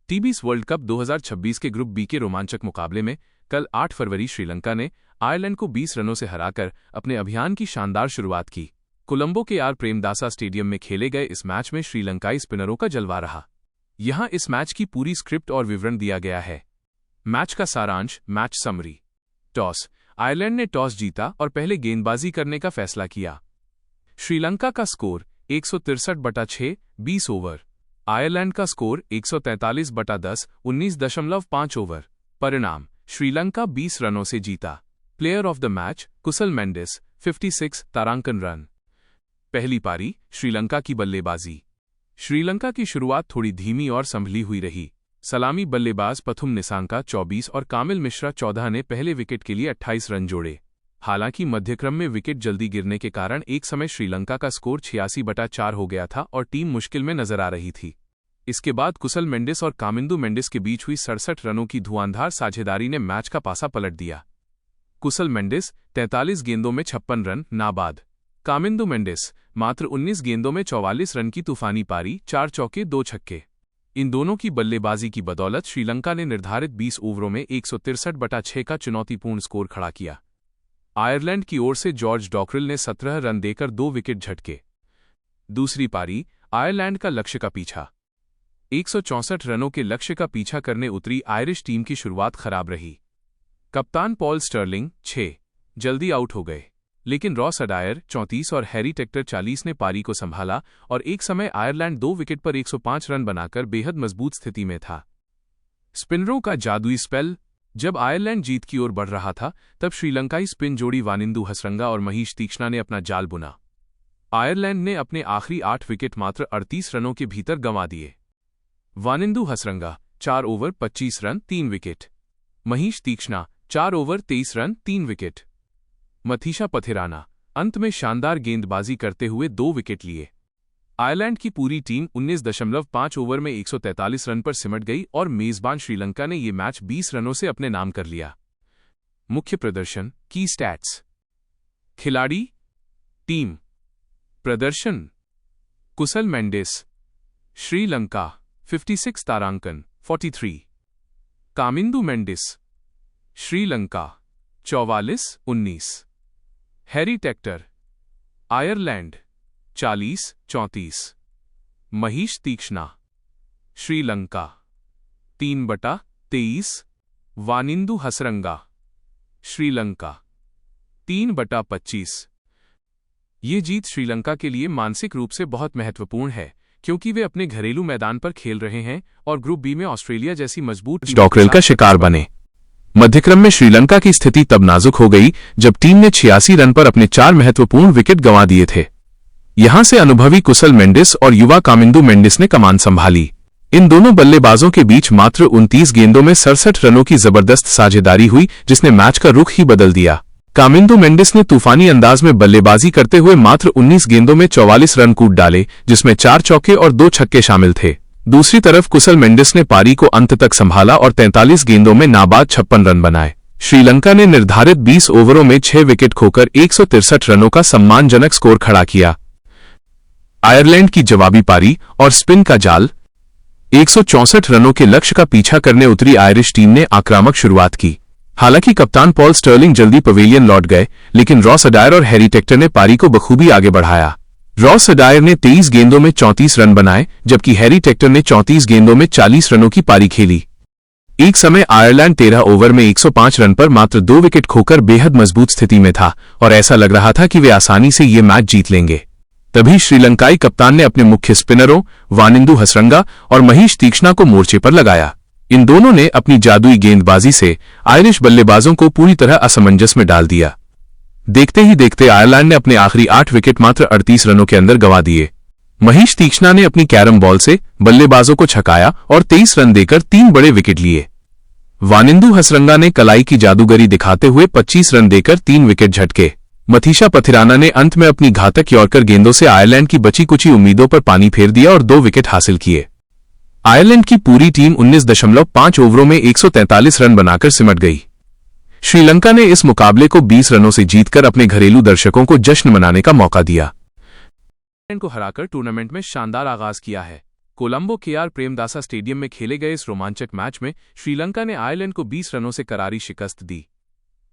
टी20 world cup 2026 के group B के रोमांचक मुकाबले में कल 8 फरवरी श्रीलंका ने आयरलैंड को 20 रनों से हराकर अपने अभियान की शानदार शुरुआत की। कोलंबो के आर प्रेमदासा स्टेडियम में खेले गए इस मैच में श्रीलंकाई स्पिनरों का जलवा रहा। यहां इस मैच की पूरी स्क्रिप्ट और विवरण दिया गया है। मैच का सारांश, मैच समरी। टॉस। आयरलैंड ने टॉस जीता और पहले गेंदबाजी करने का फैसला किया। श्रीलंका का स्कोर 163/6, 20 ओवर। आयरलैंड का स्कोर 143/10, 19.5 ओवर। परिणाम, श्रीलंका 20 रनों से जीता। Player of the match, Kusal Mendis, 56 तारांकन रन। पहली पारी, श्रीलंका की बल्लेबाजी। श्रीलंका की शुरुआत थोड़ी धीमी और संभली हुई रही। सलामी बल्लेबाज पथुम निसांका 24 और कामिल मिश्रा 14 ने पहले विकेट के लिए 28 रन जोड़े। हालांकि मध्यक्रम में विकेट जल्दी गिरने के कारण एक समय श्रीलंका का स्कोर 86/4 हो गया था और टीम मुश्किल में नजर आ रही थी। इसके बाद कुशल मेंडिस और कामिंदु मेंडिस के बीच हुई 67 रनों की धुआंधार साझेदारी ने मैच का पासा पलट दिया। कुशल मेंडिस 43 गेंदों में 56 रन, नाबाद। कामिंदु मेंडिस मात्र 19 गेंदों में 44 रन की तूफानी पारी, 4 चौके 2 छक्के। इन दोनों की बल्लेबाजी की बदौलत श्रीलंका ने निर्धारित 20 ओवरों में 163/6 का चुनौतीपूर्ण स्कोर खड़ा किया। आयरलैंड की ओर से जॉर्ज डॉकरिल ने 17 रन देकर 2 विकेट झटके। दूसरी पारी, आयरलैंड का लक्ष्य का पीछा। 164 रनों के लक्ष्य का पीछा करने उतरी आयरिश टीम की शुरुआत खराब रही। कप्तान पॉल स्टर्लिंग 6 जल्दी आउट हो गए, लेकिन रॉस अडायर 34 और हैरी टेक्टर 40 ने पारी को संभाला और एक समय आयरलैंड 2 विकेट पर 105 रन बनाकर बेहद मजबूत स्थिति में था। स्पिनरों का जादुई स्पेल। जब आयरलैंड जीत की ओर बढ़ रहा था, तब श्रीलंकाई स्पिन जोड़ी वानिंदु हसरंगा और महीश तीक्ष्णा ने अपना जाल बुना। आयरलैंड ने अपने आखिरी 8 विकेट मात्र 38 रनों के भीतर गंवा दिए। Wanindu Hasaranga 4 over 25 run, 3 wicket. Maheesh तीक्ष्णा 4 over 23 run, 3 wicket. Matheesha Pathirana अंत में शानदार गेंदबाजी करते हुए 2 विकेट लिए। आयरलैंड की पूरी टीम 19.5 ओवर में 143 रन पर सिमट गई और मेजबान श्रीलंका ने ये मैच 20 रनों से अपने नाम कर लिया। मुख्य प्रदर्शन, की स्टैट्स। खिलाड़ी, टीम। प्रदर्शन, कुशल मेंडिस, श्रीलंका 56 तारांकन, 43। Kamindu Mendis, Sri Lanka 44-19। Harry Tector, Ireland 40-34। Maheesh Theekshana, Sri Lanka 3/23। Wanindu Hasaranga, Sri Lanka 3/25। ये जीत श्रीलंका के लिए मानसिक रूप से बहुत महत्वपूर्ण है, क्योंकि वे अपने घरेलू मैदान पर खेल रहे हैं और ग्रुप बी में ऑस्ट्रेलिया जैसी मजबूत डॉकरिल का शिकार बने। मध्यक्रम में श्रीलंका की स्थिति तब नाजुक हो गई जब टीम ने 86 रन पर अपने 4 महत्वपूर्ण विकेट गंवा दिए थे। यहां से अनुभवी कुशल मेंडिस और युवा कामिंदु मेंडिस ने कमान संभाली। इन दोनों बल्लेबाजों के बीच मात्र 29 गेंदों में 67 रनों की जबरदस्त साझेदारी हुई, जिसने मैच का रुख ही बदल दिया। कामिंदु मेंडिस ने तूफानी अंदाज में बल्लेबाजी करते हुए मात्र 19 गेंदों में 44 रन कूट डाले, जिसमें 4 चौके और 2 छक्के शामिल थे। दूसरी तरफ कुशल मेंडिस ने पारी को अंत तक संभाला और 43 गेंदों में नाबाद 56 रन बनाए। श्रीलंका ने निर्धारित 20 ओवरों में 6 विकेट खोकर 163 रनों का सम्मानजनक स्कोर खड़ा किया। आयरलैंड की जवाबी पारी और स्पिन का जाल। 164 रनों के लक्ष्य का पीछा करने उतरी आयरिश टीम ने आक्रामक शुरुआत की। हालांकि कप्तान पॉल स्टर्लिंग जल्दी पवेलियन लौट गए, लेकिन रॉस अडायर और हैरी टेक्टर ने पारी को बखूबी आगे बढ़ाया। रॉस अडायर ने 23 गेंदों में 34 रन बनाए, जबकि हैरी टेक्टर ने 34 गेंदों में 40 रनों की पारी खेली। एक समय आयरलैंड 13 ओवर में 105 रन पर मात्र 2 विकेट खोकर बेहद मजबूत स्थिति में था और ऐसा लग रहा था कि वे आसानी से ये मैच जीत लेंगे। तभी श्रीलंकाई कप्तान ने अपने मुख्य स्पिनरों वानिंदु हसरंगा और महीश तीक्ष्णा को मोर्चे पर लगाया। इन दोनों ने अपनी जादुई गेंदबाजी से आयरिश बल्लेबाजों को पूरी तरह असमंजस में डाल दिया। देखते ही देखते आयरलैंड ने अपने आखिरी 8 विकेट मात्र 38 रनों के अंदर गंवा दिए। महीश तीक्ष्णा ने अपनी कैरम बॉल से बल्लेबाजों को छकाया और 23 रन देकर 3 बड़े विकेट लिए। वानिंदु हसरंगा ने कलाई की जादूगरी दिखाते हुए 25 रन देकर 3 विकेट झटके। मथीशा पथिराना ने अंत में अपनी घातक यॉर्कर गेंदों से आयरलैंड की बची कुची उम्मीदों पर पानी फेर दिया और 2 विकेट हासिल किए। आयरलैंड की पूरी टीम 19.5 ओवरों में 143 रन बनाकर सिमट गई। श्रीलंका ने इस मुकाबले को 20 रनों से जीतकर अपने घरेलू दर्शकों को जश्न मनाने का मौका दिया। को हराकर टूर्नामेंट में शानदार आगाज किया है। कोलंबो के आर प्रेमदासा स्टेडियम में खेले गए इस रोमांचक मैच में श्रीलंका ने आयरलैंड को 20 रनों से करारी शिकस्त दी।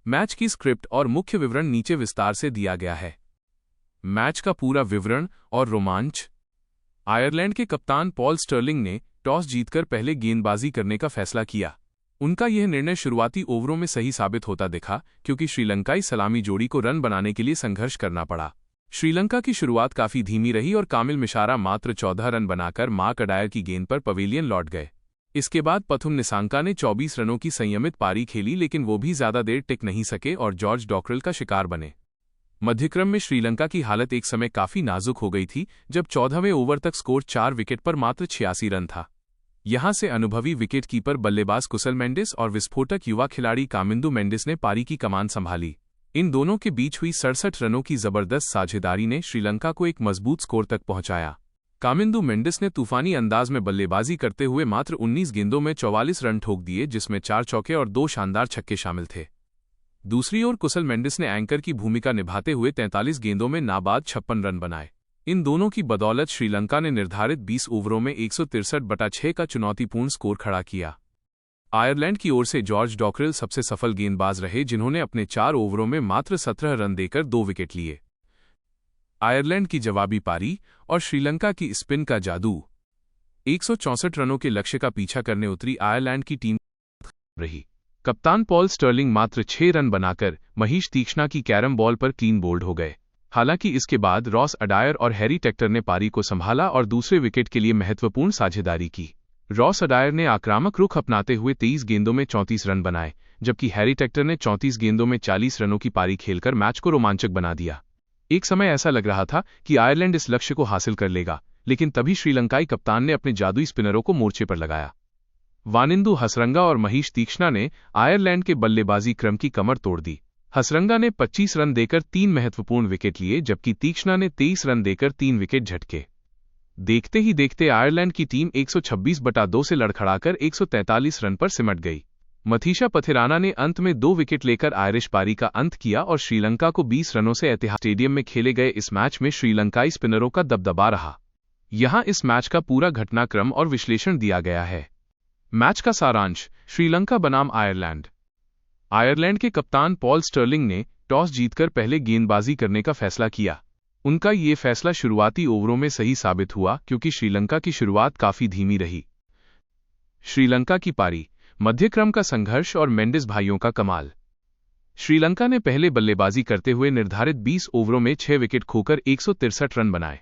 मैच की स्क्रिप्ट और मुख्य विवरण नीचे विस्तार से दिया गया है। मैच का पूरा विवरण और रोमांच। आयरलैंड के कप्तान पॉल स्टर्लिंग ने टॉस जीतकर पहले गेंदबाजी करने का फैसला किया। उनका यह निर्णय शुरुआती ओवरों में सही साबित होता दिखा, क्योंकि श्रीलंकाई सलामी जोड़ी को रन बनाने के लिए संघर्ष करना पड़ा। श्रीलंका की शुरुआत काफी धीमी रही और कामिल मिशारा मात्र 14 रन बनाकर मार्क अडायर की गेंद पर पवेलियन लौट गए। इसके बाद पथुम निसांका ने 24 रनों की संयमित पारी खेली, लेकिन वो भी ज्यादा देर टिक नहीं सके और जॉर्ज डॉकरेल का शिकार बने। मध्यक्रम में श्रीलंका की हालत एक समय काफी नाजुक हो गई थी, जब 14वें ओवर तक स्कोर 4 विकेट पर मात्र 86 रन था। यहां से अनुभवी विकेट कीपर बल्लेबाज कुशल मेंडिस और विस्फोटक युवा खिलाड़ी कामिंदु मेंडिस ने पारी की कमान संभाली। इन दोनों के बीच हुई 67 रनों की जबरदस्त साझेदारी ने श्रीलंका को एक मजबूत स्कोर तक पहुंचाया। कामिंदु मेंडिस ने तूफानी अंदाज में बल्लेबाजी करते हुए मात्र 19 गेंदों में 44 रन ठोक दिए, जिसमें 4 चौके और 2 शानदार छक्के शामिल थे। दूसरी ओर कुशल मेंडिस ने एंकर की भूमिका निभाते हुए 43 गेंदों में नाबाद 56 रन बनाए। इन दोनों की बदौलत श्रीलंका ने निर्धारित 20 ओवरों में 163/6 का चुनौतीपूर्ण स्कोर खड़ा किया। आयरलैंड की ओर से जॉर्ज डॉकरेल सबसे सफल गेंदबाज रहे, जिन्होंने अपने 4 ओवरों में मात्र 17 रन देकर 2 विकेट लिए। आयरलैंड की जवाबी पारी और श्रीलंका की स्पिन का जादू। 164 रनों के लक्ष्य का पीछा करने उतरी आयरलैंड की टीम रही। कप्तान पॉल स्टर्लिंग मात्र 6 रन बनाकर महीश तीक्ष्णा की कैरम बॉल पर क्लीन बोल्ड हो गए। हालांकि इसके बाद रॉस अडायर और हैरी टेक्टर ने पारी को संभाला और दूसरे विकेट के लिए महत्वपूर्ण साझेदारी की। रॉस अडायर ने आक्रामक रुख अपनाते हुए 23 गेंदों में 34 रन बनाए, जबकि हैरी टेक्टर ने 34 गेंदों में 40 रनों की पारी खेलकर मैच को रोमांचक बना दिया। एक समय ऐसा लग रहा था कि आयरलैंड इस लक्ष्य को हासिल कर लेगा, लेकिन तभी श्रीलंकाई कप्तान ने अपने जादुई स्पिनरों को मोर्चे पर लगाया। वानिंदु हसरंगा और महीश तीक्ष्णा ने आयरलैंड के बल्लेबाजी क्रम की कमर तोड़ दी। हसरंगा ने 25 रन देकर 3 महत्वपूर्ण विकेट लिए, जबकि तीक्ष्णा ने 23 रन देकर 3 विकेट झटके। देखते ही देखते आयरलैंड की टीम 126/2 से लड़खड़ाकर 143 रन पर सिमट गई। मथीशा पथिराना ने अंत में 2 विकेट लेकर आयरिश पारी का अंत किया और श्रीलंका को 20 रनों से ऐतिहासिक स्टेडियम में खेले गए इस मैच में श्रीलंकाई स्पिनरों का दबदबा रहा। यहां इस मैच का पूरा घटनाक्रम और विश्लेषण दिया गया है। मैच का सारांश। श्रीलंका बनाम आयरलैंड। आयरलैंड के कप्तान पॉल स्टर्लिंग ने टॉस जीतकर पहले गेंदबाजी करने का फैसला किया। उनका ये फैसला शुरुआती ओवरों में सही साबित हुआ, क्योंकि श्रीलंका की शुरुआत काफी धीमी रही। श्रीलंका की पारी, मध्यक्रम का संघर्ष और मेंडिस भाइयों का कमाल। श्रीलंका ने पहले बल्लेबाजी करते हुए निर्धारित 20 ओवरों में 6 विकेट खोकर 163 रन बनाए।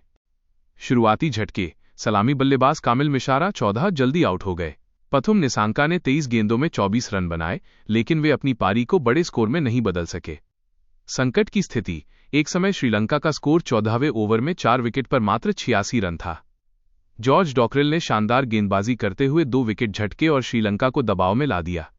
शुरुआती झटके। सलामी बल्लेबाज कामिल मिशारा 14 जल्दी आउट हो गए। पथुम निसांका ने 23 गेंदों में 24 रन बनाए, लेकिन वे अपनी पारी को बड़े स्कोर में नहीं बदल सके। संकट की स्थिति। एक समय श्रीलंका का स्कोर 14वें ओवर में 4 विकेट पर मात्र 86 रन था। जॉर्ज डॉकरेल ने शानदार गेंदबाजी करते हुए 2 विकेट झटके और श्रीलंका को दबाव में ला दिया।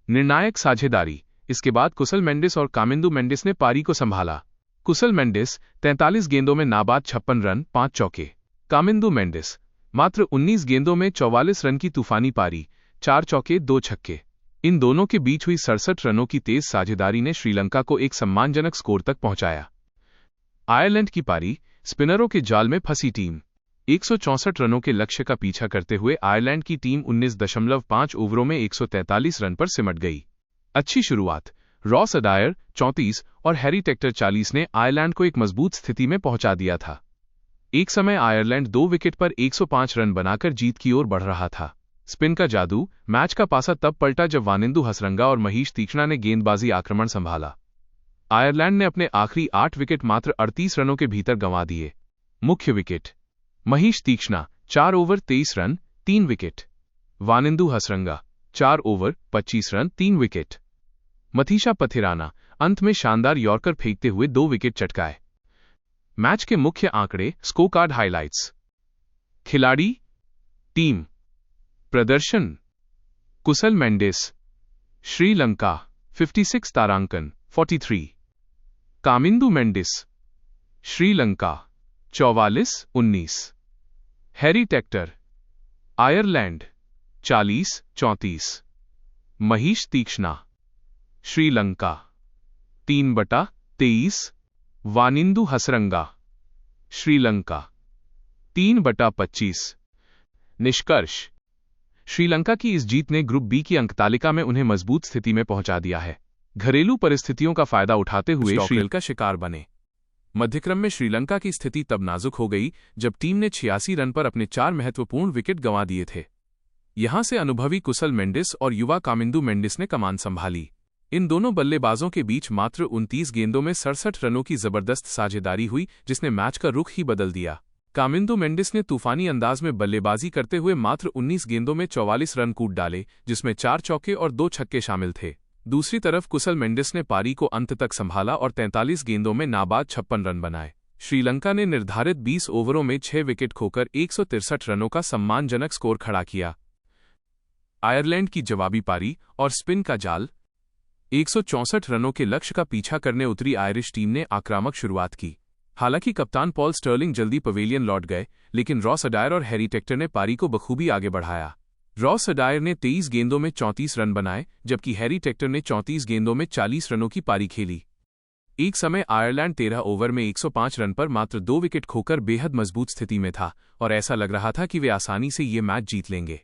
निर्णायक साझेदारी। इसके बाद कुशल मेंडिस और कामिंदु मेंडिस ने पारी को संभाला। कुशल मेंडिस 43 गेंदों में नाबाद 56 रन 5 चौके। कामिंदु मेंडिस मात्र 19 गेंदों में 44 रन की तूफानी पारी, 4 चौके 2 छक्के। इन दोनों के बीच हुई 67 रनों की तेज साझेदारी ने श्रीलंका को एक सम्मानजनक स्कोर तक पहुंचाया। आयरलैंड की पारी, स्पिनरों के जाल में फंसी टीम। 164 रनों के लक्ष्य का पीछा करते हुए आयरलैंड की टीम 19.5 ओवरों में 143 रन पर सिमट गई। अच्छी शुरुआत। रॉस अडायर 34 और हैरी टेक्टर 40 ने आयरलैंड को एक मजबूत स्थिति में पहुंचा दिया था। एक समय आयरलैंड 2 विकेट पर 105 रन बनाकर जीत की ओर बढ़ रहा था। स्पिन का जादू। मैच का पासा तब पलटा जब वानिंदु हसरंगा और महीश तीक्ष्णा ने गेंदबाजी आक्रमण संभाला। आयरलैंड ने अपने आखिरी 8 विकेट मात्र 38 रनों के भीतर गंवा दिए। मुख्य विकेट। महीश तीक्ष्णा 4 over 23 run 3 wicket. Wanindu Hasaranga 4 over 25 run 3 wicket. Matheesha Pathirana अंत में शानदार यॉर्कर फेंकते हुए 2 विकेट चटकाए। मैच के मुख्य आंकड़े। Scorecard highlights. खिलाड़ी, टीम, प्रदर्शन। कुशल मेंडिस श्रीलंका 56 तारांकन 43। Kamindu Mendis Sri Lanka 44-19। Harry Tector Ireland 40-34। Maheesh Theekshana Sri Lanka 3/23। Wanindu Hasaranga Sri Lanka 3/25। निष्कर्ष: श्रीलंका की इस जीत ने ग्रुप बी की अंक तालिका में उन्हें मजबूत स्थिति में पहुंचा दिया है। घरेलू परिस्थितियों का फायदा उठाते हुए श्रीलंका शिकार बने। मध्यक्रम में श्रीलंका की स्थिति तब नाजुक हो गई जब टीम ने 86 रन पर अपने 4 महत्वपूर्ण विकेट गंवा दिए थे। यहां से अनुभवी कुशल मेंडिस और युवा कामिंदु मेंडिस ने कमान संभाली। इन दोनों बल्लेबाजों के बीच मात्र 29 गेंदों में 67 रनों की जबरदस्त साझेदारी हुई, जिसने मैच का रुख ही बदल दिया। कामिंदु मेंडिस ने तूफानी अंदाज में बल्लेबाजी करते हुए मात्र 19 गेंदों में 44 रन कूट डाले, जिसमें 4 चौके और 2 छक्के शामिल थे। दूसरी तरफ कुशल मेंडिस ने पारी को अंत तक संभाला और 43 गेंदों में नाबाद 56 रन बनाए। श्रीलंका ने निर्धारित 20 ओवरों में 6 विकेट खोकर 163 रनों का सम्मानजनक स्कोर खड़ा किया। आयरलैंड की जवाबी पारी और स्पिन का जाल। 164 रनों के लक्ष्य का पीछा करने उतरी आयरिश टीम ने आक्रामक शुरुआत की। हालांकि कप्तान पॉल स्टर्लिंग जल्दी पवेलियन लौट गए, लेकिन रॉस अडायर और हैरी टेक्टर ने पारी को बखूबी आगे बढ़ाया। रॉस अडायर ने 23 गेंदों में 34 रन बनाए, जबकि हैरी टेक्टर ने 34 गेंदों में 40 रनों की पारी खेली। एक समय आयरलैंड 13 ओवर में 105 रन पर मात्र 2 विकेट खोकर बेहद मजबूत स्थिति में था और ऐसा लग रहा था कि वे आसानी से ये मैच जीत लेंगे।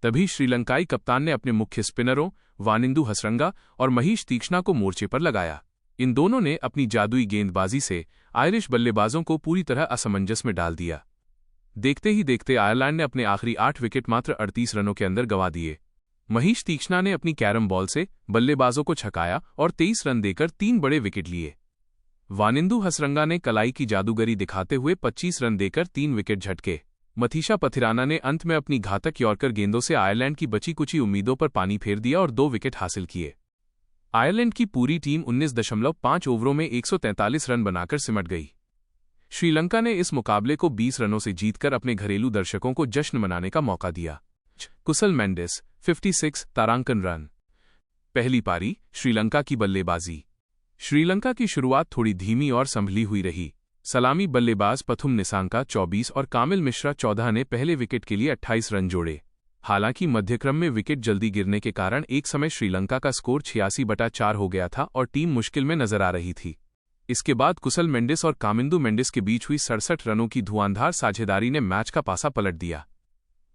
तभी श्रीलंकाई कप्तान ने अपने मुख्य स्पिनरों वानिंदु हसरंगा और महीश तीक्ष्णा को मोर्चे पर लगाया। इन दोनों ने अपनी जादुई गेंदबाजी से आयरिश बल्लेबाजों को पूरी तरह असमंजस में डाल दिया। देखते ही देखते आयरलैंड ने अपने आखिरी 8 विकेट मात्र 38 रनों के अंदर गंवा दिए। महीश तीक्ष्णा ने अपनी कैरम बॉल से बल्लेबाजों को छकाया और 23 रन देकर 3 बड़े विकेट लिए। वानिंदु हसरंगा ने कलाई की जादूगरी दिखाते हुए 25 रन देकर 3 विकेट झटके। मथीशा पथिराना ने अंत में अपनी घातक यॉर्कर गेंदों से आयरलैंड की बची कुची उम्मीदों पर पानी फेर दिया और 2 विकेट हासिल किए। आयरलैंड की पूरी टीम 19.5 ओवरों में 143 रन बनाकर सिमट गई। श्रीलंका ने इस मुकाबले को 20 रनों से जीतकर अपने घरेलू दर्शकों को जश्न मनाने का मौका दिया। कुशल मेंडिस 56 तारांकन रन। पहली पारी श्रीलंका की बल्लेबाजी। श्रीलंका की शुरुआत थोड़ी धीमी और संभली हुई रही। सलामी बल्लेबाज पथुम निसांका 24 और कामिल मिश्रा 14 ने पहले विकेट के लिए 28 रन जोड़े। हालांकि मध्यक्रम में विकेट जल्दी गिरने के कारण एक समय श्रीलंका का स्कोर 86/4 हो गया था और टीम मुश्किल में नजर आ रही थी। इसके बाद कुशल मेंडिस और कामिंदु मेंडिस के बीच हुई 67 रनों की धुआंधार साझेदारी ने मैच का पासा पलट दिया।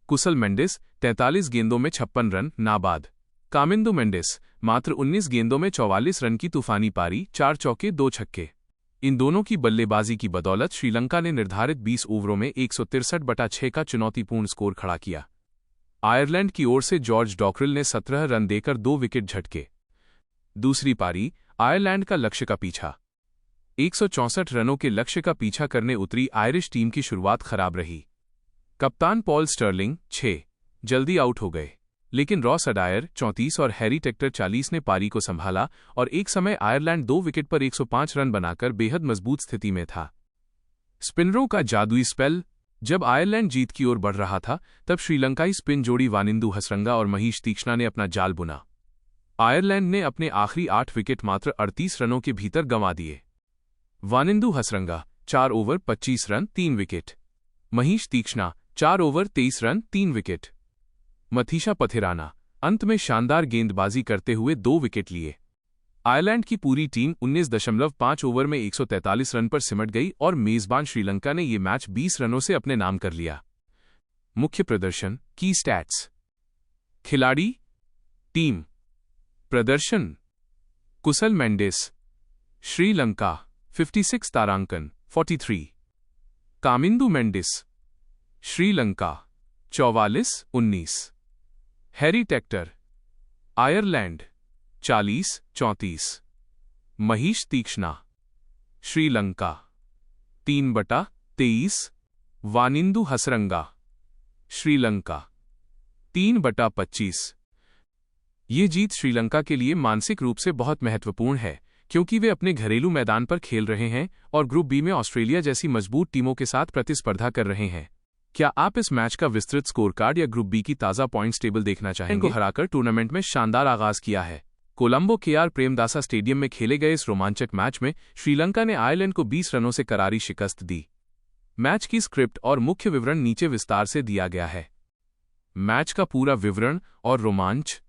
कुशल मेंडिस 43 गेंदों में 56 रन नाबाद। कामिंदु मेंडिस मात्र 19 गेंदों में 44 रन की तूफानी पारी, 4 चौके 2 छक्के। इन दोनों की बल्लेबाजी की बदौलत श्रीलंका ने निर्धारित 20 ओवरों में 163/6 का चुनौतीपूर्ण स्कोर खड़ा किया। आयरलैंड की ओर से जॉर्ज डॉकरिल ने 17 रन देकर 2 विकेट झटके। दूसरी पारी आयरलैंड का लक्ष्य का पीछा। 164 रनों के लक्ष्य का पीछा करने उतरी आयरिश टीम की शुरुआत खराब रही। कप्तान पॉल स्टर्लिंग 6 जल्दी आउट हो गए, लेकिन रॉस अडायर 34 और हैरी टेक्टर 40 ने पारी को संभाला और एक समय आयरलैंड 2 विकेट पर 105 रन बनाकर बेहद मजबूत स्थिति में था। स्पिनरों का जादुई स्पेल। जब आयरलैंड जीत की ओर बढ़ रहा था, तब श्रीलंकाई स्पिन जोड़ी वानिंदु हसरंगा और महीश तीक्ष्णा ने अपना जाल बुना। आयरलैंड ने अपने आखिरी 8 विकेट मात्र 38 रनों के भीतर गंवा दिए। Wanindu Hasaranga 4 over 25 run 3 wicket. Maheesh तीक्ष्णा 4 over 23 run 3 wicket. Matheesha Pathirana अंत में शानदार गेंदबाजी करते हुए 2 विकेट लिए। आयरलैंड की पूरी टीम 19.5 ओवर में 143 रन पर सिमट गई और मेजबान श्रीलंका ने ये मैच 20 रनों से अपने नाम कर लिया। मुख्य प्रदर्शन की स्टैट्स। खिलाड़ी टीम प्रदर्शन। कुशल मेंडिस श्रीलंका 56 तारांकन 43। Kamindu Mendis Sri Lanka 44-19। Harry Tector Ireland 40-34। Maheesh Theekshana Sri Lanka 3/23। Wanindu Hasaranga Sri Lanka 3/25। ये जीत श्रीलंका के लिए मानसिक रूप से बहुत महत्वपूर्ण है, क्योंकि वे अपने घरेलू मैदान पर खेल रहे हैं और ग्रुप बी में ऑस्ट्रेलिया जैसी मजबूत टीमों के साथ प्रतिस्पर्धा कर रहे हैं। क्या आप इस मैच का विस्तृत स्कोर कार्ड या ग्रुप बी की ताज़ा पॉइंट्स टेबल देखना चाहेंगे? इनको हराकर टूर्नामेंट में शानदार आगाज किया है। कोलंबो के प्रेमदासा स्टेडियम में खेले गए इस रोमांचक मैच में श्रीलंका ने आयरलैंड को 20 रनों से करारी शिकस्त दी। मैच की स्क्रिप्ट और मुख्य विवरण नीचे विस्तार से दिया गया है। मैच का पूरा विवरण और रोमांच।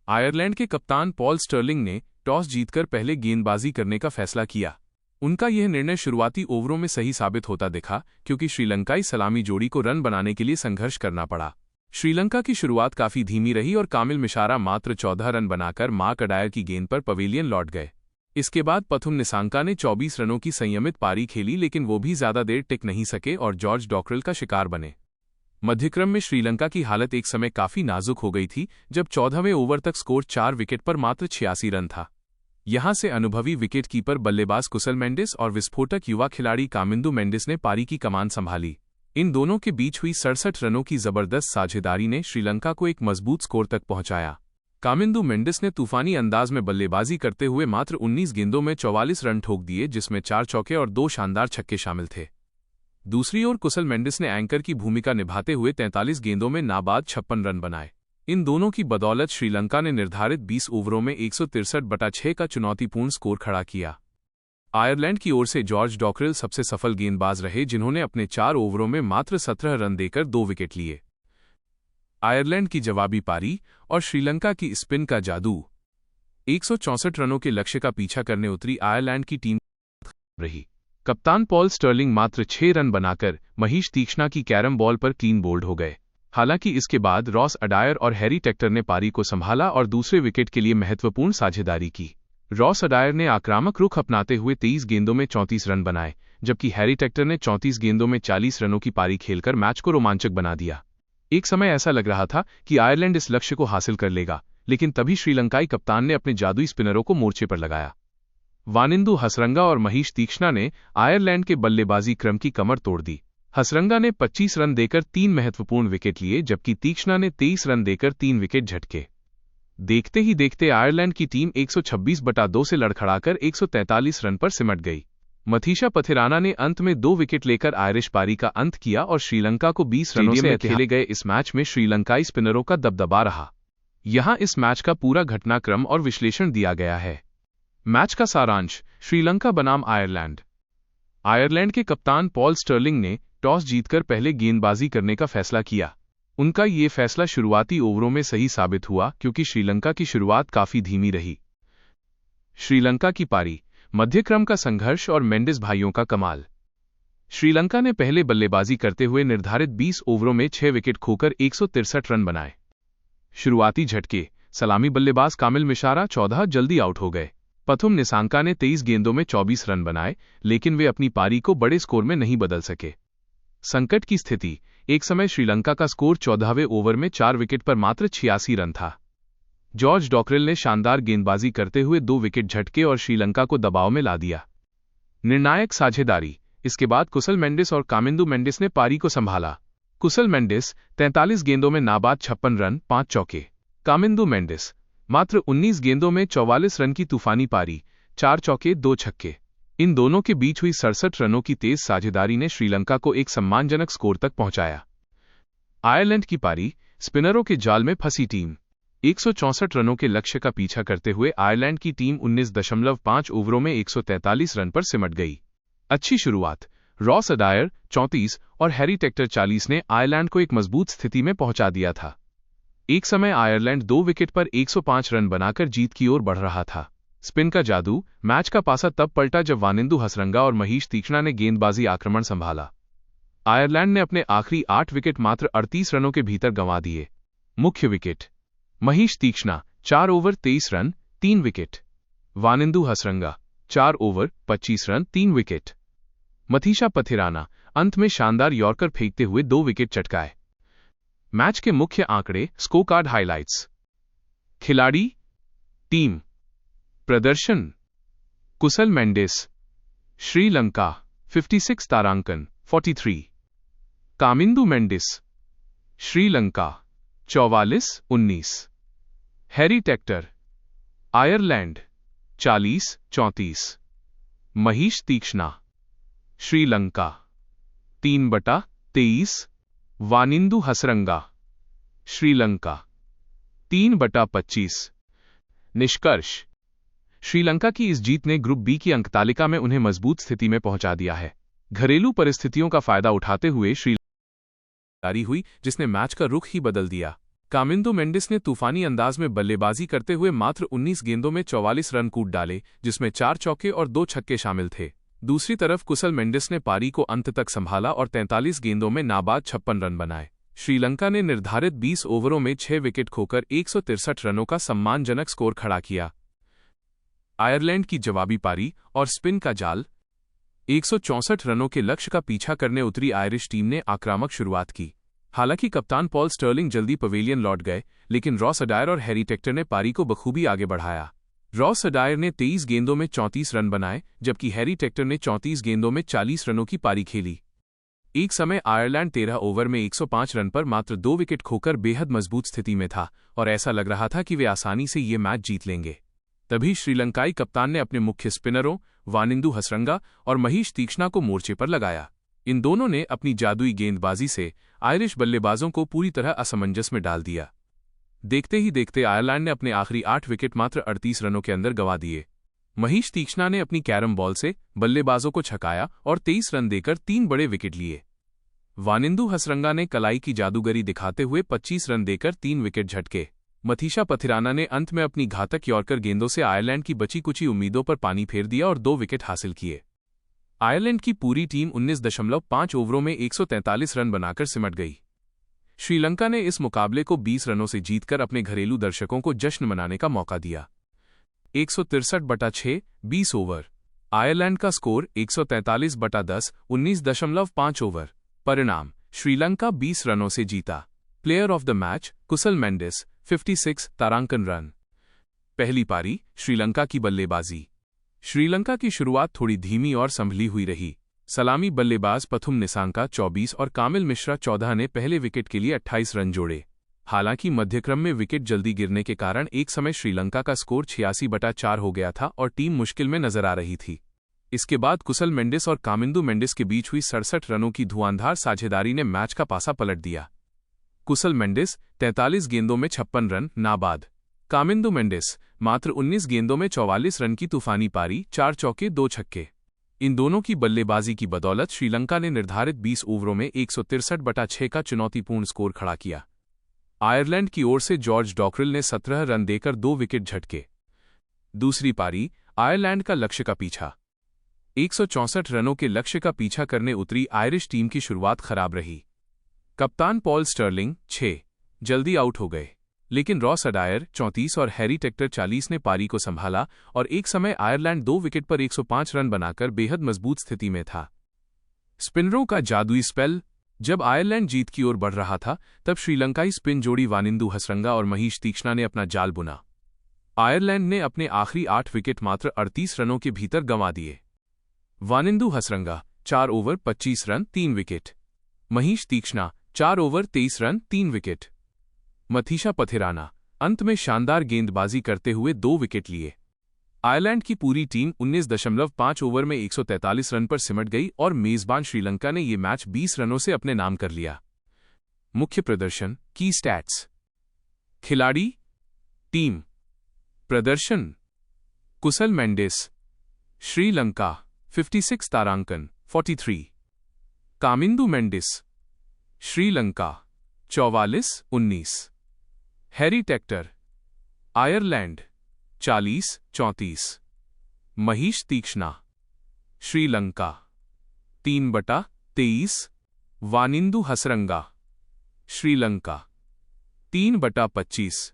आयरलैंड के कप्तान पॉल स्टर्लिंग ने टॉस जीतकर पहले गेंदबाजी करने का फैसला किया। उनका यह निर्णय शुरुआती ओवरों में सही साबित होता दिखा, क्योंकि श्रीलंकाई सलामी जोड़ी को रन बनाने के लिए संघर्ष करना पड़ा। श्रीलंका की शुरुआत काफी धीमी रही और कामिल मिशारा मात्र 14 रन बनाकर मार्क अडायर की गेंद पर पवेलियन लौट गए। इसके बाद पथुम निसांका ने 24 रनों की संयमित पारी खेली, लेकिन वो भी ज्यादा देर टिक नहीं सके और जॉर्ज डॉकरेल का शिकार बने। मध्यक्रम में श्रीलंका की हालत एक समय काफी नाजुक हो गई थी, जब 14वें ओवर तक स्कोर 4 विकेट पर मात्र 86 रन था। यहां से अनुभवी विकेट कीपर बल्लेबाज कुशल मेंडिस और विस्फोटक युवा खिलाड़ी कामिंदु मेंडिस ने पारी की कमान संभाली। इन दोनों के बीच हुई 67 रनों की जबरदस्त साझेदारी ने श्रीलंका को एक मजबूत स्कोर तक पहुंचाया। कामिंदु मेंडिस ने तूफानी अंदाज में बल्लेबाजी करते हुए मात्र 19 गेंदों में 44 रन ठोक दिए, जिसमें 4 चौके और 2 शानदार छक्के शामिल थे। दूसरी ओर कुशल मेंडिस ने एंकर की भूमिका निभाते हुए 43 गेंदों में नाबाद 56 रन बनाए। इन दोनों की बदौलत श्रीलंका ने निर्धारित 20 ओवरों में 163/6 का चुनौतीपूर्ण स्कोर खड़ा किया। आयरलैंड की ओर से जॉर्ज डॉकरेल सबसे सफल गेंदबाज रहे, जिन्होंने अपने 4 ओवरों में मात्र 17 रन देकर 2 विकेट लिए। आयरलैंड की जवाबी पारी और श्रीलंका की स्पिन का जादू। 164 रनों के लक्ष्य का पीछा करने उतरी आयरलैंड की टीम रही। कप्तान पॉल स्टर्लिंग मात्र 6 रन बनाकर महीश तीक्ष्णा की कैरम बॉल पर क्लीन बोल्ड हो गए। हालांकि इसके बाद रॉस अडायर और हैरी टेक्टर ने पारी को संभाला और दूसरे विकेट के लिए महत्वपूर्ण साझेदारी की। रॉस अडायर ने आक्रामक रुख अपनाते हुए 23 गेंदों में 34 रन बनाए, जबकि हैरी टेक्टर ने 34 गेंदों में 40 रनों की पारी खेलकर मैच को रोमांचक बना दिया। एक समय ऐसा लग रहा था कि आयरलैंड इस लक्ष्य को हासिल कर लेगा, लेकिन तभी श्रीलंकाई कप्तान ने अपने जादुई स्पिनरों को मोर्चे पर लगाया। वानिंदु हसरंगा और महीश तीक्ष्णा ने आयरलैंड के बल्लेबाजी क्रम की कमर तोड़ दी। हसरंगा ने 25 रन देकर 3 महत्वपूर्ण विकेट लिए, जबकि तीक्ष्णा ने 23 रन देकर 3 विकेट झटके। देखते ही देखते आयरलैंड की टीम 126/2 से लड़खड़ाकर 143 रन पर सिमट गई। मथीशा पथिराना ने अंत में 2 विकेट लेकर आयरिश पारी का अंत किया और श्रीलंका को 20 रनों से खेले गए इस मैच में श्रीलंकाई स्पिनरों का दबदबा रहा। यहां इस मैच का पूरा घटनाक्रम और विश्लेषण दिया गया है। मैच का सारांश। श्रीलंका बनाम आयरलैंड। आयरलैंड के कप्तान पॉल स्टर्लिंग ने टॉस जीतकर पहले गेंदबाजी करने का फैसला किया। उनका ये फैसला शुरुआती ओवरों में सही साबित हुआ, क्योंकि श्रीलंका की शुरुआत काफी धीमी रही। श्रीलंका की पारी, मध्यक्रम का संघर्ष और मेंडिस भाइयों का कमाल। श्रीलंका ने पहले बल्लेबाजी करते हुए निर्धारित 20 ओवरों में 6 विकेट खोकर 163 रन बनाए। शुरुआती झटके। सलामी बल्लेबाज कामिल मिशारा 14 जल्दी आउट हो गए। पथुम निसांका ने 23 गेंदों में 24 रन बनाए, लेकिन वे अपनी पारी को बड़े स्कोर में नहीं बदल सके। संकट की स्थिति। एक समय श्रीलंका का स्कोर 14वें ओवर में 4 विकेट पर मात्र 86 रन था। जॉर्ज डॉकरेल ने शानदार गेंदबाजी करते हुए 2 विकेट झटके और श्रीलंका को दबाव में ला दिया। निर्णायक साझेदारी। इसके बाद कुशल मेंडिस और कामिंदु मेंडिस ने पारी को संभाला। कुशल मेंडिस 43 गेंदों में नाबाद 56 रन 5 चौके। कामिंदु मेंडिस मात्र 19 गेंदों में 44 रन की तूफानी पारी, 4 चौके 2 छक्के। इन दोनों के बीच हुई 67 रनों की तेज साझेदारी ने श्रीलंका को एक सम्मानजनक स्कोर तक पहुंचाया। आयरलैंड की पारी, स्पिनरों के जाल में फंसी टीम। 164 रनों के लक्ष्य का पीछा करते हुए आयरलैंड की टीम 19.5 ओवरों में 143 रन पर सिमट गई। अच्छी शुरुआत। रॉस अडायर 34 और हैरी टेक्टर 40 ने आयरलैंड को एक मजबूत स्थिति में पहुंचा दिया था। एक समय आयरलैंड 2 विकेट पर 105 रन बनाकर जीत की ओर बढ़ रहा था। स्पिन का जादू। मैच का पासा तब पलटा जब वानिंदु हसरंगा और महीश तीक्ष्णा ने गेंदबाजी आक्रमण संभाला। आयरलैंड ने अपने आखिरी 8 विकेट मात्र 38 रनों के भीतर गंवा दिए। मुख्य विकेट। महीश तीक्ष्णा 4 over 23 run 3 wicket. Wanindu Hasaranga 4 over 25 run 3 wicket. Matheesha Pathirana अंत में शानदार यॉर्कर फेंकते हुए 2 विकेट चटकाए। मैच के मुख्य आंकड़े। Scorecard highlights. खिलाड़ी, टीम, प्रदर्शन। कुशल मेंडिस श्रीलंका 56 तारांकन 43। Kamindu Mendis Sri Lanka 44-19। Harry Tector Ireland 40-34। Maheesh Theekshana Sri Lanka 3/23। Wanindu Hasaranga Sri Lanka 3/25। निष्कर्ष। श्रीलंका की इस जीत ने ग्रुप बी की अंकतालिका में उन्हें मजबूत स्थिति में पहुंचा दिया है। घरेलू परिस्थितियों का फायदा उठाते हुए श्रीलंका जारी हुई, जिसने मैच का रुख ही बदल दिया। कामिंदु मेंडिस ने तूफानी अंदाज में बल्लेबाजी करते हुए मात्र 19 गेंदों में 44 रन कूट डाले, जिसमें 4 चौके और 2 छक्के शामिल थे। दूसरी तरफ कुशल मेंडिस ने पारी को अंत तक संभाला और 43 गेंदों में नाबाद 56 रन बनाए। श्रीलंका ने निर्धारित 20 ओवरों में 6 विकेट खोकर 163 रनों का सम्मानजनक स्कोर खड़ा किया। आयरलैंड की जवाबी पारी और स्पिन का जाल। 164 रनों के लक्ष्य का पीछा करने उतरी आयरिश टीम ने आक्रामक शुरुआत की। हालांकि कप्तान पॉल स्टर्लिंग जल्दी पवेलियन लौट गए, लेकिन रॉस अडायर और हैरी टेक्टर ने पारी को बखूबी आगे बढ़ाया। रॉस अडायर ने 23 गेंदों में 34 रन बनाए, जबकि हैरी टेक्टर ने 34 गेंदों में 40 रनों की पारी खेली। एक समय आयरलैंड 13 ओवर में 105 रन पर मात्र 2 विकेट खोकर बेहद मजबूत स्थिति में था और ऐसा लग रहा था कि वे आसानी से ये मैच जीत लेंगे। तभी श्रीलंकाई कप्तान ने अपने मुख्य स्पिनरों वानिंदु हसरंगा और महीश तीक्ष्णा को मोर्चे पर लगाया। इन दोनों ने अपनी जादुई गेंदबाजी से आयरिश बल्लेबाजों को पूरी तरह असमंजस में डाल दिया। देखते ही देखते आयरलैंड ने अपने आखिरी 8 विकेट मात्र 38 रनों के अंदर गंवा दिए। महीश तीक्ष्णा ने अपनी कैरम बॉल से बल्लेबाजों को छकाया और 23 रन देकर 3 बड़े विकेट लिए। वानिंदु हसरंगा ने कलाई की जादूगरी दिखाते हुए 25 रन देकर 3 विकेट झटके। मथीशा पथिराना ने अंत में अपनी घातक यॉर्कर गेंदों से आयरलैंड की बची कुची उम्मीदों पर पानी फेर दिया और 2 विकेट हासिल किए। आयरलैंड की पूरी टीम 19.5 ओवरों में 143 रन बनाकर सिमट गई। श्रीलंका ने इस मुकाबले को 20 रनों से जीतकर अपने घरेलू दर्शकों को जश्न मनाने का मौका दिया। 163/6 20 ओवर। आयरलैंड का स्कोर 143/10 19.5 ओवर। परिणाम: श्रीलंका 20 रनों से जीता। Player of the match Kusal Mendis 56 तारांकन रन। पहली पारी श्रीलंका की बल्लेबाजी। श्रीलंका की शुरुआत थोड़ी धीमी और संभली हुई रही। सलामी बल्लेबाज पथुम निसांका 24 और कामिल मिश्रा 14 ने पहले विकेट के लिए 28 रन जोड़े। हालांकि मध्यक्रम में विकेट जल्दी गिरने के कारण एक समय श्रीलंका का स्कोर 86/4 हो गया था और टीम मुश्किल में नजर आ रही थी। इसके बाद कुशल मेंडिस और कामिंदु मेंडिस के बीच हुई 67 रनों की धुआंधार साझेदारी ने मैच का पासा पलट दिया। कुशल मेंडिस 43 गेंदों में 56 रन नाबाद। कामिंदु मेंडिस मात्र 19 गेंदों में 44 रन की तूफानी पारी, 4 चौके 2 छक्के। इन दोनों की बल्लेबाजी की बदौलत श्रीलंका ने निर्धारित 20 ओवरों में 163/6 का चुनौतीपूर्ण स्कोर खड़ा किया। आयरलैंड की ओर से जॉर्ज डॉकरिल ने 17 रन देकर 2 विकेट झटके। दूसरी पारी आयरलैंड का लक्ष्य का पीछा। 164 रनों के लक्ष्य का पीछा करने उतरी आयरिश टीम की शुरुआत खराब रही। कप्तान पॉल स्टर्लिंग 6 जल्दी आउट हो गए, लेकिन रॉस अडायर 34 और हैरी टेक्टर 40 ने पारी को संभाला और एक समय आयरलैंड 2 विकेट पर 105 रन बनाकर बेहद मजबूत स्थिति में था। स्पिनरों का जादुई स्पेल। जब आयरलैंड जीत की ओर बढ़ रहा था, तब श्रीलंकाई स्पिन जोड़ी वानिंदु हसरंगा और महीश तीक्ष्णा ने अपना जाल बुना। आयरलैंड ने अपने आखिरी 8 विकेट मात्र 38 रनों के भीतर गंवा दिए। Wanindu Hasaranga 4 over 25 run 3 wicket. Maheesh तीक्ष्णा 4 over 23 run 3 wicket. Matheesha Pathirana अंत में शानदार गेंदबाजी करते हुए 2 विकेट लिए। आयरलैंड की पूरी टीम 19.5 ओवर में 143 रन पर सिमट गई और मेजबान श्रीलंका ने यह मैच 20 रनों से अपने नाम कर लिया। मुख्य प्रदर्शन की स्टैट्स। खिलाड़ी टीम प्रदर्शन। कुशल मेंडिस श्रीलंका 56 तारांकन 43। Kamindu Mendis Sri Lanka 44-19। Harry Tector Ireland 40-34। Maheesh Theekshana Sri Lanka 3/23। Wanindu Hasaranga Sri Lanka 3/25।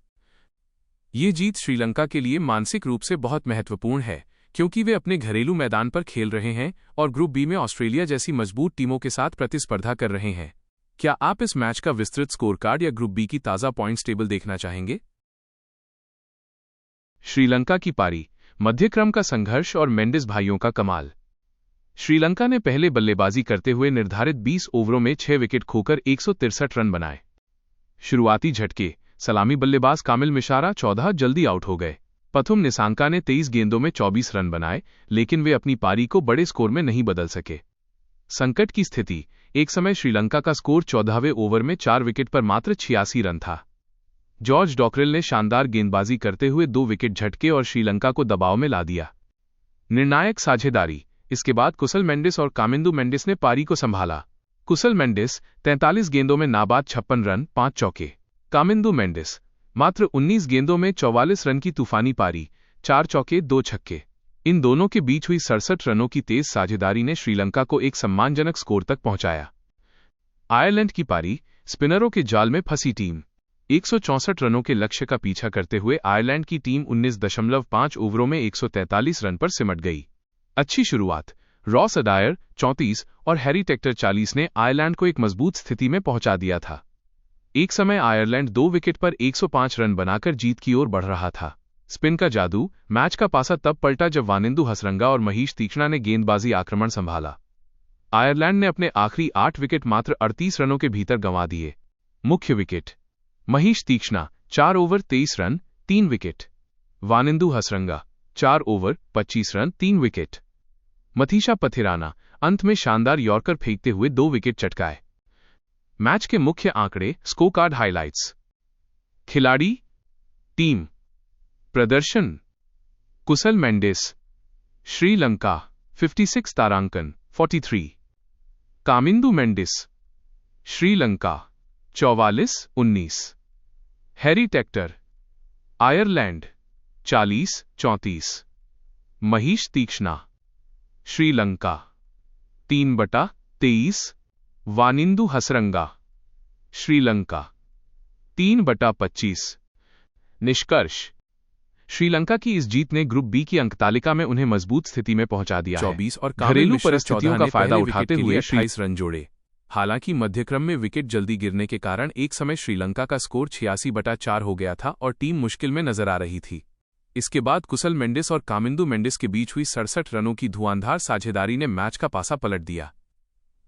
ये जीत श्रीलंका के लिए मानसिक रूप से बहुत महत्वपूर्ण है, क्योंकि वे अपने घरेलू मैदान पर खेल रहे हैं और ग्रुप बी में ऑस्ट्रेलिया जैसी मजबूत टीमों के साथ प्रतिस्पर्धा कर रहे हैं। क्या आप इस मैच का विस्तृत स्कोर कार्ड या ग्रुप बी की ताज़ा पॉइंट्स टेबल देखना चाहेंगे? श्रीलंका की पारी, मध्यक्रम का संघर्ष और मेंडिस भाइयों का कमाल। श्रीलंका ने पहले बल्लेबाजी करते हुए निर्धारित 20 ओवरों में 6 विकेट खोकर 163 रन बनाए। शुरुआती झटके। सलामी बल्लेबाज कामिल मिश्रा 14 जल्दी आउट हो गए। पथुम निसांका ने 23 गेंदों में 24 रन बनाए, लेकिन वे अपनी पारी को बड़े स्कोर में नहीं बदल सके। संकट की स्थिति। एक समय श्रीलंका का स्कोर 14वें ओवर में 4 विकेट पर मात्र 86 रन था। जॉर्ज डॉकरिल ने शानदार गेंदबाजी करते हुए 2 विकेट झटके और श्रीलंका को दबाव में ला दिया। निर्णायक साझेदारी। इसके बाद कुशल मेंडिस और कामिंदु मेंडिस ने पारी को संभाला। कुशल मेंडिस 43 गेंदों में नाबाद 56 रन 5 चौके। कामिंदु मेंडिस मात्र 19 गेंदों में 44 रन की तूफानी पारी, 4 चौके 2 छक्के। इन दोनों के बीच हुई 67 रनों की तेज साझेदारी ने श्रीलंका को एक सम्मानजनक स्कोर तक पहुंचाया। आयरलैंड की पारी, स्पिनरों के जाल में फंसी टीम। 164 रनों के लक्ष्य का पीछा करते हुए आयरलैंड की टीम 19.5 ओवरों में 143 रन पर सिमट गई। अच्छी शुरुआत, रॉस अडायर 34 और हैरी टेक्टर 40 ने आयरलैंड को एक मजबूत स्थिति में पहुंचा दिया था। एक समय आयरलैंड 2 विकेट पर 105 रन बनाकर जीत की ओर बढ़ रहा था। स्पिन का जादू, मैच का पासा तब पलटा जब वानिंदु हसरंगा और महीश तीक्ष्णा ने गेंदबाजी आक्रमण संभाला। आयरलैंड ने अपने आखिरी 8 विकेट मात्र 38 रनों के भीतर गंवा दिए। मुख्य विकेट, महीश तीक्ष्णा 4 over 23 run 3 wicket, Wanindu Hasaranga 4 over 25 run 3 wicket, Matheesha Pathirana अंत में शानदार यॉर्कर फेंकते हुए 2 विकेट चटकाए। मैच के मुख्य आंकड़े, स्कोरकार्ड हाइलाइट्स। खिलाड़ी, टीम, प्रदर्शन। कुशल मेंडिस, श्रीलंका 56 तारांकन 43। Kamindu Mendis, Sri Lanka 44-19। Harry Tector, Ireland 40-34। Maheesh Theekshana, Sri Lanka 3/23। Wanindu Hasaranga, Sri Lanka 3/25। निष्कर्ष, श्रीलंका की इस जीत ने ग्रुप बी की अंकतालिका में उन्हें मजबूत स्थिति में पहुंचा दिया 24 और घरेलू परिस्थितियों का फायदा उठाते हुए 28 रन जोड़े। हालांकि मध्यक्रम में विकेट जल्दी गिरने के कारण एक समय श्रीलंका का स्कोर 86/4 हो गया था और टीम मुश्किल में नजर आ रही थी। इसके बाद कुशल मेंडिस और कामिंदु मेंडिस के बीच हुई 67 रनों की धुआंधार साझेदारी ने मैच का पासा पलट दिया।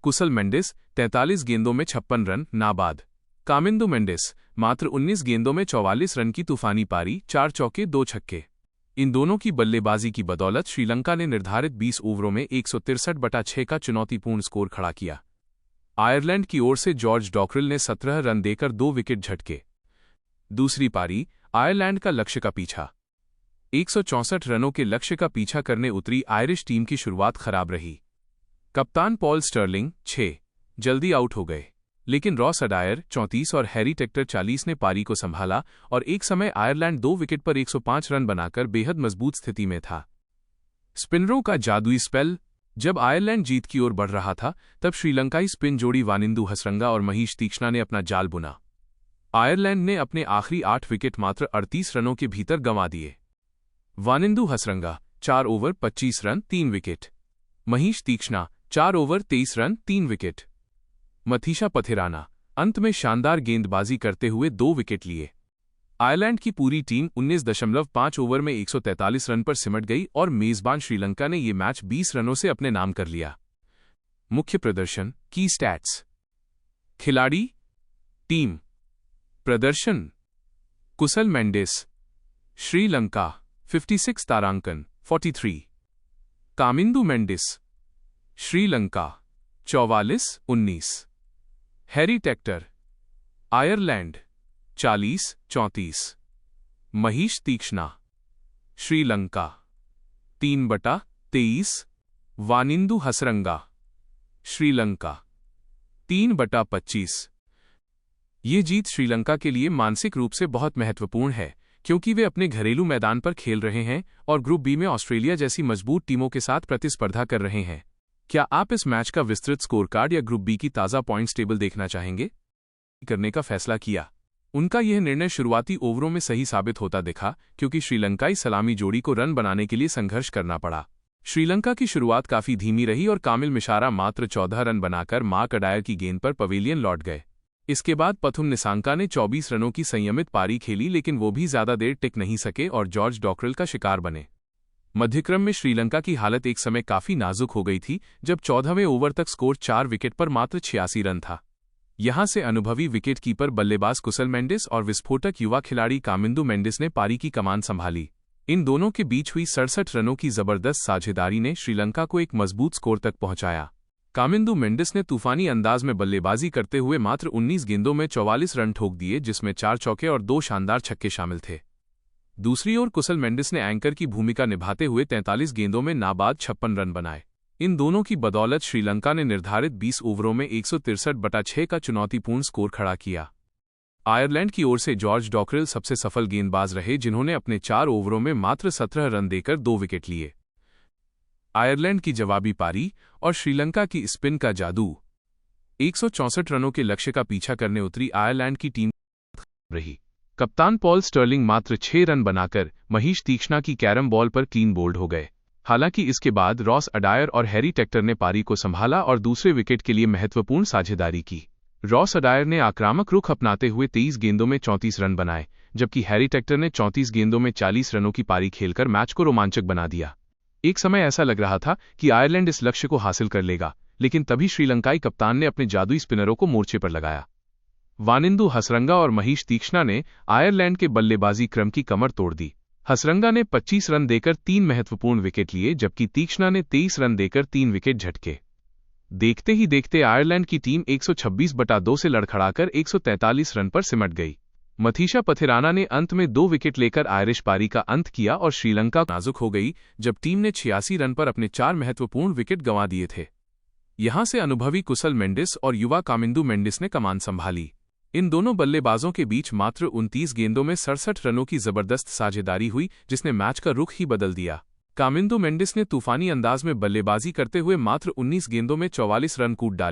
कुशल मेंडिस 43 गेंदों में 56 रन नाबाद, कामिंदु मेंडिस मात्र 19 गेंदों में 44 रन की तूफानी पारी, 4 चौके 2 छक्के। इन दोनों की बल्लेबाजी की बदौलत श्रीलंका ने निर्धारित 20 ओवरों में 163/6 का चुनौतीपूर्ण स्कोर खड़ा किया। आयरलैंड की ओर से जॉर्ज डॉकरिल ने 17 रन देकर 2 विकेट झटके। दूसरी पारी, आयरलैंड का लक्ष्य का पीछा। 164 रनों के लक्ष्य का पीछा करने उतरी आयरिश टीम की शुरुआत खराब रही। कप्तान पॉल स्टर्लिंग 6 जल्दी आउट हो गए, लेकिन रॉस अडायर 34 और हैरी टेक्टर 40 ने पारी को संभाला और एक समय आयरलैंड 2 विकेट पर 105 रन बनाकर बेहद मजबूत स्थिति में था। स्पिनरों का जादुई स्पेल, जब आयरलैंड जीत की ओर बढ़ रहा था तब श्रीलंकाई स्पिन जोड़ी वानिंदु हसरंगा और महीश तीक्ष्णा ने अपना जाल बुना। आयरलैंड ने अपने आखिरी 8 विकेट मात्र 38 रनों के भीतर गंवा दिए। Wanindu Hasaranga 4 over 25 run 3 wicket, Maheesh तीक्ष्णा 4 over 23 run 3 wicket, Matheesha Pathirana अंत में शानदार गेंदबाजी करते हुए 2 विकेट लिए। आयरलैंड की पूरी टीम 19.5 ओवर में 143 रन पर सिमट गई और मेजबान श्रीलंका ने यह मैच 20 रनों से अपने नाम कर लिया। मुख्य प्रदर्शन, की स्टैट्स। खिलाड़ी, टीम, प्रदर्शन। कुशल मेंडिस, श्रीलंका 56 तारांकन 43। Kamindu Mendis, Sri Lanka 44-19। Harry Tector, Ireland 40-34। Maheesh Theekshana, Sri Lanka 3/23। Wanindu Hasaranga, Sri Lanka 3/25। ये जीत श्रीलंका के लिए मानसिक रूप से बहुत महत्वपूर्ण है क्योंकि वे अपने घरेलू मैदान पर खेल रहे हैं और ग्रुप बी में ऑस्ट्रेलिया जैसी मजबूत टीमों के साथ प्रतिस्पर्धा कर रहे हैं। क्या आप इस मैच का विस्तृत स्कोरकार्ड या ग्रुप बी की ताज़ा पॉइंट्स टेबल देखना चाहेंगे? करने का फैसला किया। उनका यह निर्णय शुरुआती ओवरों में सही साबित होता दिखा क्योंकि श्रीलंकाई सलामी जोड़ी को रन बनाने के लिए संघर्ष करना पड़ा। श्रीलंका की शुरुआत काफी धीमी रही और कामिल मिशारा मात्र 14 रन बनाकर मार्क अडायर की गेंद पर पवेलियन लौट गए। इसके बाद पथुम निसांका ने 24 रनों की संयमित पारी खेली, लेकिन वो भी ज्यादा देर टिक नहीं सके और जॉर्ज डॉकरिल का शिकार बने। मध्यक्रम में श्रीलंका की हालत एक समय काफी नाजुक हो गई थी जब 14वें ओवर तक स्कोर 4 विकेट पर मात्र 86 रन था। यहां से अनुभवी विकेटकीपर बल्लेबाज कुशल मेंडिस और विस्फोटक युवा खिलाड़ी कामिंदु मेंडिस ने पारी की कमान संभाली। इन दोनों के बीच हुई 67 रनों की जबरदस्त साझेदारी ने श्रीलंका को एक मजबूत स्कोर तक पहुंचाया। कामिंदु मेंडिस ने तूफानी अंदाज में बल्लेबाजी करते हुए मात्र 19 गेंदों में 44 रन ठोक दिए, जिसमें 4 चौके और 2 शानदार छक्के शामिल थे। दूसरी ओर कुशल मेंडिस ने एंकर की भूमिका निभाते हुए 43 गेंदों में नाबाद 56 रन बनाए। इन दोनों की बदौलत श्रीलंका ने निर्धारित 20 ओवरों में 163/6 का चुनौतीपूर्ण स्कोर खड़ा किया। आयरलैंड की ओर से जॉर्ज डॉकरिल सबसे सफल गेंदबाज रहे, जिन्होंने अपने 4 ओवरों में मात्र 17 रन देकर 2 विकेट लिए। आयरलैंड की जवाबी पारी और श्रीलंका की स्पिन का जादू। 164 रनों के लक्ष्य का पीछा करने उतरी आयरलैंड की टीम रही। कप्तान पॉल स्टर्लिंग मात्र 6 रन बनाकर महीश तीक्ष्णा की कैरम बॉल पर क्लीन बोल्ड हो गए। हालांकि इसके बाद रॉस अडायर और हैरी टेक्टर ने पारी को संभाला और दूसरे विकेट के लिए महत्वपूर्ण साझेदारी की। रॉस अडायर ने आक्रामक रुख अपनाते हुए 23 गेंदों में 34 रन बनाए, जबकि हैरी टेक्टर ने 34 गेंदों में 40 रनों की पारी खेलकर मैच को रोमांचक बना दिया। एक समय ऐसा लग रहा था कि आयरलैंड इस लक्ष्य को हासिल कर लेगा, लेकिन तभी श्रीलंकाई कप्तान ने अपने जादुई स्पिनरों को मोर्चे पर लगाया। वानिंदु हसरंगा और महीश तीक्ष्णा ने आयरलैंड के बल्लेबाजी क्रम की कमर तोड़ दी। हसरंगा ने 25 रन देकर 3 महत्वपूर्ण विकेट लिए, जबकि तीक्ष्णा ने 23 रन देकर 3 विकेट झटके। देखते ही देखते आयरलैंड की टीम 126/2 से लड़खड़ाकर 143 रन पर सिमट गई। मथीशा पथिराना ने अंत में 2 विकेट लेकर आयरिश पारी का अंत किया और श्रीलंका नाजुक हो गई जब टीम ने 86 रन पर अपने 4 महत्वपूर्ण विकेट गंवा दिए थे। यहां से अनुभवी कुशल मेंडिस और युवा कामिंदु मेंडिस ने कमान संभाली। इन दोनों बल्लेबाजों के बीच मात्र 29 गेंदों में 67 रनों की जबरदस्त साझेदारी हुई, जिसने मैच का रुख ही बदल दिया। कामिंदु मेंडिस ने तूफानी अंदाज में बल्लेबाजी करते हुए मात्र 19 गेंदों में 44 रन कूट डाले।